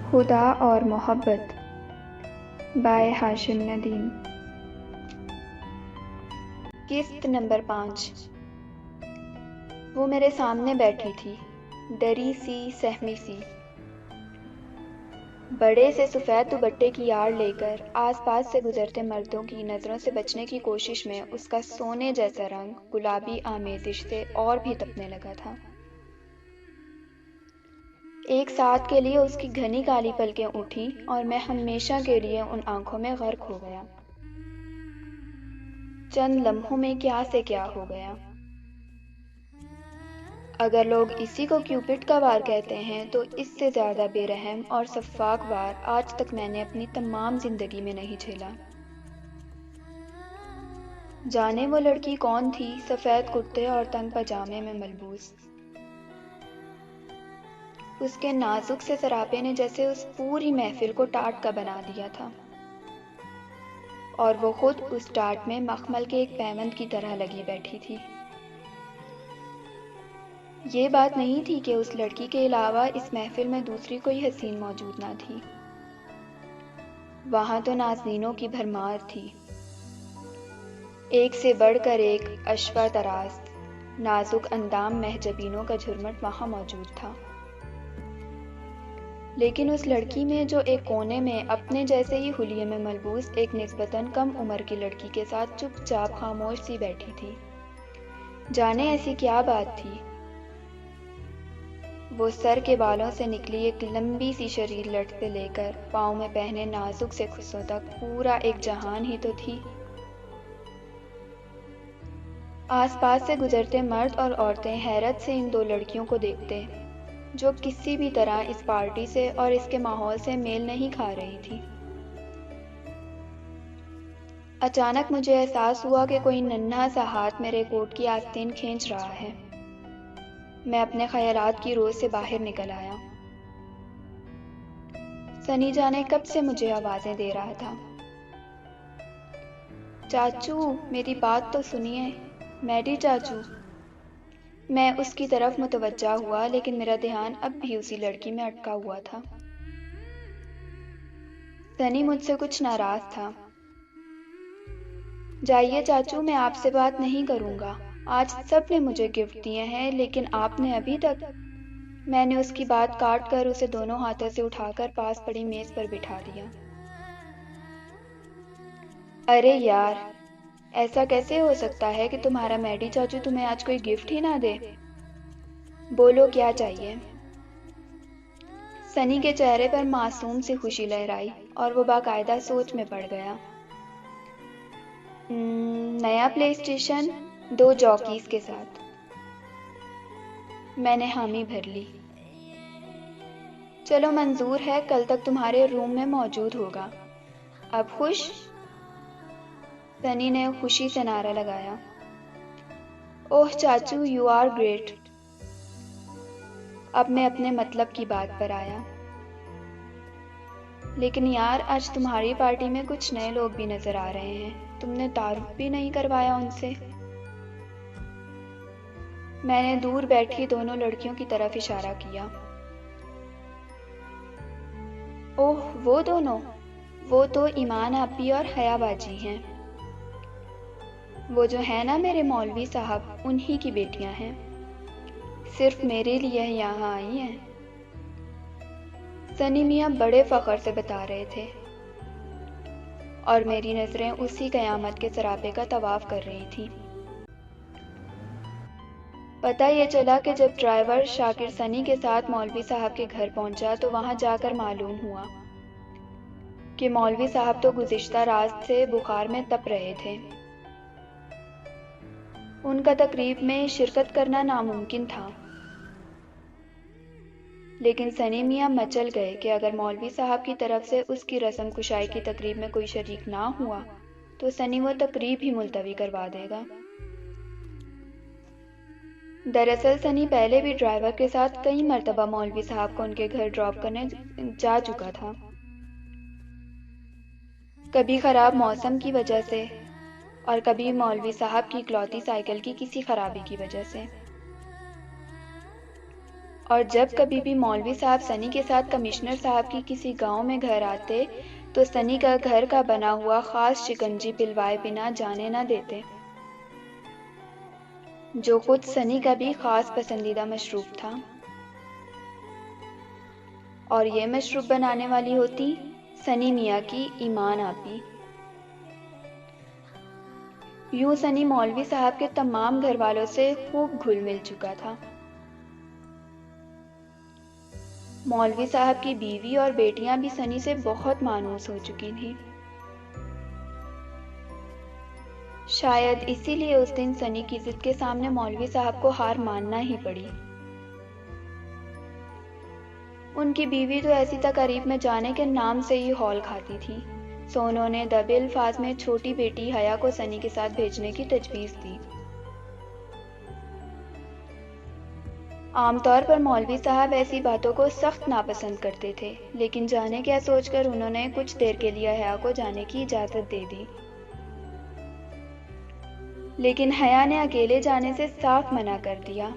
خدا اور محبت بائے ہاشم ندیم۔ قسط نمبر 5۔ وہ میرے سامنے بیٹھی تھی، ڈری سی، سہمی سی، بڑے سے سفید دوپٹے کی آڑ لے کر آس پاس سے گزرتے مردوں کی نظروں سے بچنے کی کوشش میں اس کا سونے جیسا رنگ گلابی آمیزش سے اور بھی تپنے لگا تھا۔ ایک ساتھ کے لیے اس کی گھنی کالی پلکیں اٹھی اور میں ہمیشہ کے لیے ان آنکھوں میں غرق ہو گیا۔ چند لمحوں میں کیا سے کیا ہو گیا۔ اگر لوگ اسی کو کیوپٹ کا وار کہتے ہیں تو اس سے زیادہ بے رحم اور سفاک وار آج تک میں نے اپنی تمام زندگی میں نہیں جھیلا۔ جانے وہ لڑکی کون تھی، سفید کرتے اور تنگ پاجامے میں ملبوس۔ اس کے نازک سے سراپے نے جیسے اس پوری محفل کو ٹاٹ کا بنا دیا تھا، اور وہ خود اس ٹاٹ میں مخمل کے ایک پیوند کی طرح لگی بیٹھی تھی۔ یہ بات نہیں تھی کہ اس لڑکی کے علاوہ اس محفل میں دوسری کوئی حسین موجود نہ تھی۔ وہاں تو ناظرینوں کی بھرمار تھی، ایک سے بڑھ کر ایک اشوا طراز نازک اندام محجبینوں کا جھرمٹ وہاں موجود تھا۔ لیکن اس لڑکی میں جو ایک کونے میں اپنے جیسے ہی حلیے میں ملبوس ایک نسبتاً کم عمر کی لڑکی کے ساتھ چپ چاپ خاموش سی بیٹھی تھی، جانے ایسی کیا بات تھی۔ وہ سر کے بالوں سے نکلی ایک لمبی سی شریر لٹ سے لے کر پاؤں میں پہنے نازک سے خصوں تک پورا ایک جہان ہی تو تھی۔ آس پاس سے گزرتے مرد اور عورتیں حیرت سے ان دو لڑکیوں کو دیکھتے جو کسی بھی طرح اس پارٹی سے اور اس کے ماحول سے میل نہیں کھا رہی تھی۔ اچانک مجھے احساس ہوا کہ کوئی ننھا سا ہاتھ میرے کوٹ کی آستین کھینچ رہا ہے۔ میں اپنے خیالات کی روز سے باہر نکل آیا۔ سنی جانے کب سے مجھے آوازیں دے رہا تھا، چاچو میری بات تو سنیے، میڈی چاچو۔ میں اس کی طرف متوجہ ہوا لیکن میرا دھیان اب بھی اسی لڑکی میں اٹکا ہوا تھا۔ سنی مجھ سے کچھ ناراض تھا۔ جائیے چاچو، میں آپ سے بات نہیں کروں گا، آج سب نے مجھے گفٹ دیے ہیں لیکن آپ نے ابھی تک۔ میں نے اس کی بات کاٹ کر اسے دونوں ہاتھوں سے اٹھا کر پاس پڑی میز پر بٹھا دیا۔ ارے یار، ایسا کیسے ہو سکتا ہے کہ تمہارا میڈی چاچو تمہیں آج کوئی گفٹ ہی نہ دے؟ بولو کیا چاہیے؟ سنی کے چہرے پر معصوم سی خوشی لہرائی اور وہ باقاعدہ سوچ میں پڑ گیا۔ نیا پلے اسٹیشن 2 جاکیز کے ساتھ۔ میں نے حامی بھر لی۔ چلو منظور ہے، کل تک تمہارے روم میں موجود ہوگا۔ اب خوش؟ سنی نے خوشی سے نعرہ لگایا۔ اوہ چاچو، یو آر گریٹ۔ اب میں اپنے مطلب کی بات پر آیا۔ لیکن یار، آج تمہاری پارٹی میں کچھ نئے لوگ بھی نظر آ رہے ہیں، تم نے تعارف بھی نہیں کروایا ان سے۔ میں نے دور بیٹھی دونوں لڑکیوں کی طرف اشارہ کیا۔ اوہ وہ دونوں، وہ تو ایمان آپی اور حیا باجی ہیں، وہ جو ہے نا میرے مولوی صاحب، انہی کی بیٹیاں ہیں، صرف میرے لیے یہاں آئی ہیں۔ سنی میاں بڑے فخر سے بتا رہے تھے اور میری نظریں اسی قیامت کے سراپے کا طواف کر رہی تھی۔ پتہ یہ چلا کہ جب ڈرائیور شاکر سنی کے ساتھ مولوی صاحب کے گھر پہنچا تو وہاں جا کر معلوم ہوا کہ مولوی صاحب تو گزشتہ رات سے بخار میں تپ رہے تھے۔ ان کا تقریب میں شرکت کرنا ناممکن تھا، لیکن سنی میاں مچل گئے کہ اگر مولوی صاحب کی طرف سے اس کی رسم کشائی کی تقریب میں کوئی شریک نہ ہوا تو سنی وہ تقریب ہی ملتوی کروا دے گا۔ دراصل سنی پہلے بھی ڈرائیور کے ساتھ کئی مرتبہ مولوی صاحب کو ان کے گھر ڈراپ کرنے جا چکا تھا، کبھی خراب موسم کی وجہ سے اور کبھی مولوی صاحب کی اکلوتی سائیکل کی کسی خرابی کی وجہ سے۔ اور جب کبھی بھی مولوی صاحب سنی کے ساتھ کمشنر صاحب کی کسی گاؤں میں گھر آتے تو سنی کا گھر کا بنا ہوا خاص شکنجی پلوائے بنا جانے نہ دیتے، جو خود سنی کا بھی خاص پسندیدہ مشروب تھا، اور یہ مشروب بنانے والی ہوتی سنی میاں کی ایمان آپی۔ یوں سنی مولوی صاحب کے تمام گھر والوں سے خوب گھل مل چکا تھا۔ مولوی صاحب کی بیوی اور بیٹیاں بھی سنی سے بہت مانوس ہو چکی تھیں۔ شاید اسی لیے اس دن سنی کی ضد کے سامنے مولوی صاحب کو ہار ماننا ہی پڑی۔ ان کی بیوی تو ایسی تقریب میں جانے کے نام سے ہی ہول کھاتی تھی، سو انہوں نے دبے الفاظ میں چھوٹی بیٹی حیا کو سنی کے ساتھ بھیجنے کی تجویز دی۔ عام طور پر مولوی صاحب ایسی باتوں کو سخت ناپسند کرتے تھے، لیکن جانے کیا سوچ کر انہوں نے کچھ دیر کے لیے حیا کو جانے کی اجازت دے دی، لیکن حیا نے اکیلے جانے سے صاف منع کر دیا۔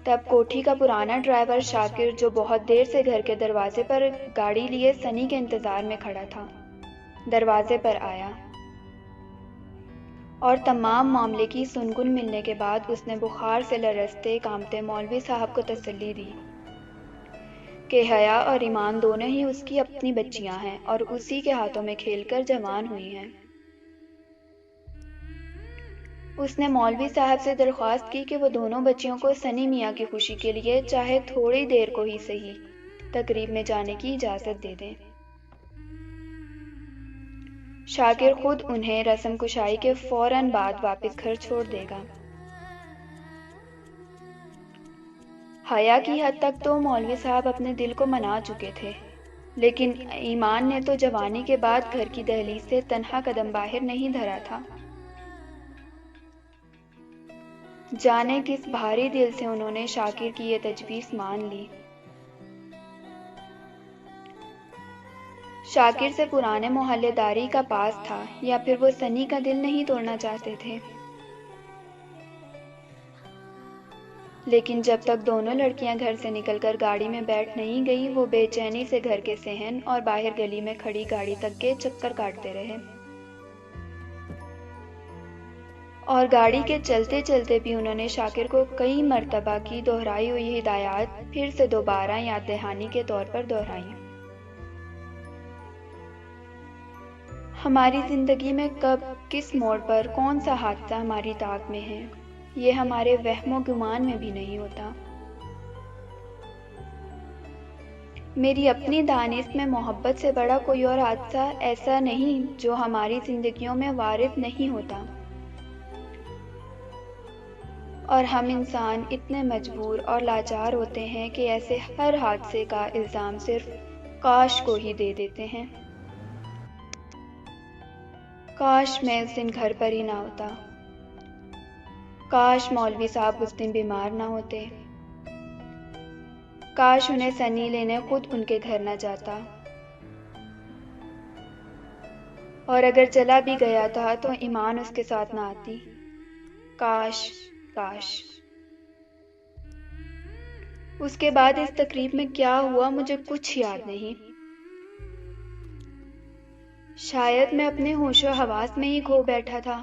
تب کوٹھی کا پرانا ڈرائیور شاکر، جو بہت دیر سے گھر کے دروازے پر گاڑی لیے سنی کے انتظار میں کھڑا تھا، دروازے پر آیا اور تمام معاملے کی سنگن ملنے کے بعد اس نے بخار سے لرزتے کانپتے مولوی صاحب کو تسلی دی کہ حیا اور ایمان دونوں ہی اس کی اپنی بچیاں ہیں اور اسی کے ہاتھوں میں کھیل کر جوان ہوئی ہیں۔ اس نے مولوی صاحب سے درخواست کی کہ وہ دونوں بچیوں کو سنی میاں کی خوشی کے لیے چاہے تھوڑی دیر کو ہی صحیح تقریب میں جانے کی اجازت دے دیں۔ شاکر خود انہیں رسم کشائی کے فوراً بعد واپس گھر چھوڑ دے گا۔ حیا کی حد تک تو مولوی صاحب اپنے دل کو منا چکے تھے، لیکن ایمان نے تو جوانی کے بعد گھر کی دہلیز سے تنہا قدم باہر نہیں دھرا تھا۔ جانے کس بھاری دل سے انہوں نے شاکر کی یہ تجویز مان لی۔ شاکر سے پرانے محلے داری کا پاس تھا، یا پھر وہ سنی کا دل نہیں توڑنا چاہتے تھے، لیکن جب تک دونوں لڑکیاں گھر سے نکل کر گاڑی میں بیٹھ نہیں گئی، وہ بے چینی سے گھر کے صحن اور باہر گلی میں کھڑی گاڑی تک کے چکر کاٹتے رہے، اور گاڑی کے چلتے چلتے بھی انہوں نے شاکر کو کئی مرتبہ کی دہرائی ہوئی ہدایات پھر سے دوبارہ یاد دہانی کے طور پر دہرائیں۔ ہماری زندگی میں کب، کس موڑ پر، کون سا حادثہ ہماری طاق میں ہے، یہ ہمارے وہم و گمان میں بھی نہیں ہوتا۔ میری اپنی دانست میں محبت سے بڑا کوئی اور حادثہ ایسا نہیں جو ہماری زندگیوں میں وارد نہیں ہوتا، اور ہم انسان اتنے مجبور اور لاچار ہوتے ہیں کہ ایسے ہر حادثے کا الزام صرف کاش کو ہی دے دیتے ہیں۔ کاش میں اس دن گھر پر ہی نہ ہوتا، کاش مولوی صاحب اس دن بیمار نہ ہوتے، کاش انہیں سنی لینے خود ان کے گھر نہ جاتا، اور اگر چلا بھی گیا تھا تو ایمان اس کے ساتھ نہ آتی۔ کاش کاش۔ اس کے بعد اس تقریب میں کیا ہوا مجھے کچھ یاد نہیں، شاید میں اپنے ہوش و حواس میں ہی کھو بیٹھا تھا۔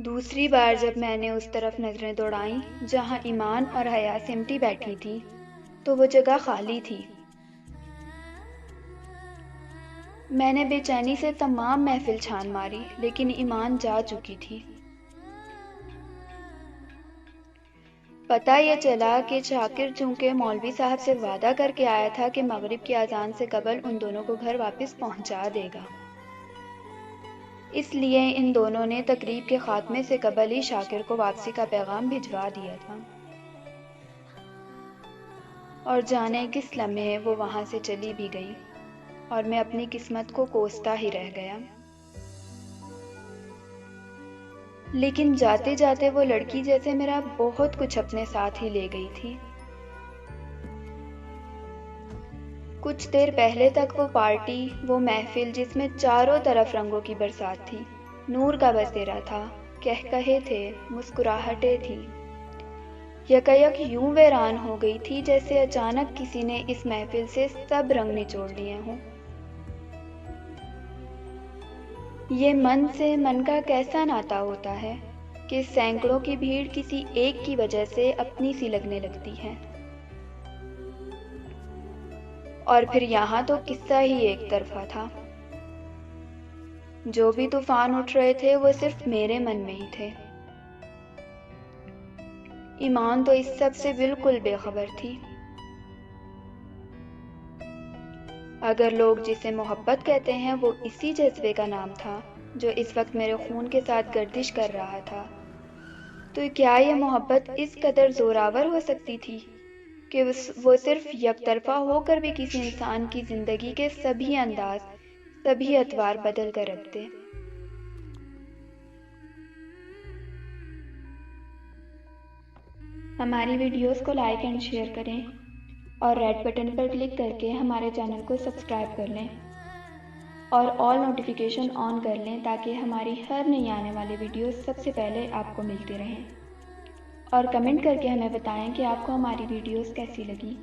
دوسری بار جب میں نے اس طرف نظریں دوڑائیں جہاں ایمان اور حیا سمٹی بیٹھی تھی تو وہ جگہ خالی تھی۔ میں نے بے چینی سے تمام محفل چھان ماری، لیکن ایمان جا چکی تھی۔ پتہ یہ چلا کہ شاکر چونکہ مولوی صاحب سے وعدہ کر کے آیا تھا کہ مغرب کی اذان سے قبل ان دونوں کو گھر واپس پہنچا دے گا، اس لیے ان دونوں نے تقریب کے خاتمے سے قبل ہی شاکر کو واپسی کا پیغام بھجوا دیا تھا، اور جانے کس لمحے وہ وہاں سے چلی بھی گئی اور میں اپنی قسمت کو کوستا ہی رہ گیا۔ لیکن جاتے جاتے وہ لڑکی جیسے میرا بہت کچھ اپنے ساتھ ہی لے گئی تھی۔ کچھ دیر پہلے تک وہ پارٹی، وہ محفل جس میں چاروں طرف رنگوں کی برسات تھی، نور کا بسیرا تھا، کہے تھے، مسکراہٹیں تھیں، یکایک یوں ویران ہو گئی تھی جیسے اچانک کسی نے اس محفل سے سب رنگ نچوڑ لیے ہوں۔ یہ من سے من کا کیسا ناتا ہوتا ہے کہ سینکڑوں کی بھیڑ کسی ایک کی وجہ سے اپنی سی لگنے لگتی ہے۔ اور پھر یہاں تو قصہ ہی ایک طرفہ تھا۔ جو بھی طوفان اٹھ رہے تھے وہ صرف میرے من میں ہی تھے۔ ایمان تو اس سب سے بالکل بے خبر تھی۔ اگر لوگ جسے محبت کہتے ہیں وہ اسی جذبے کا نام تھا جو اس وقت میرے خون کے ساتھ گردش کر رہا تھا، تو کیا یہ محبت اس قدر زوراور ہو سکتی تھی کہ وہ صرف یک طرفہ ہو کر بھی کسی انسان کی زندگی کے سبھی انداز، سبھی اتوار بدل کر رکھ دے۔ ہماری ویڈیوز کو لائک اینڈ شیئر کریں اور ریڈ بٹن پر کلک کر کے ہمارے چینل کو سبسکرائب کر لیں اور آل نوٹیفیکیشن آن کر لیں تاکہ ہماری ہر نئی آنے والی ویڈیوز سب سے پہلے آپ کو ملتی رہیں، اور کمنٹ کر کے ہمیں بتائیں کہ آپ کو ہماری ویڈیوز کیسی لگی۔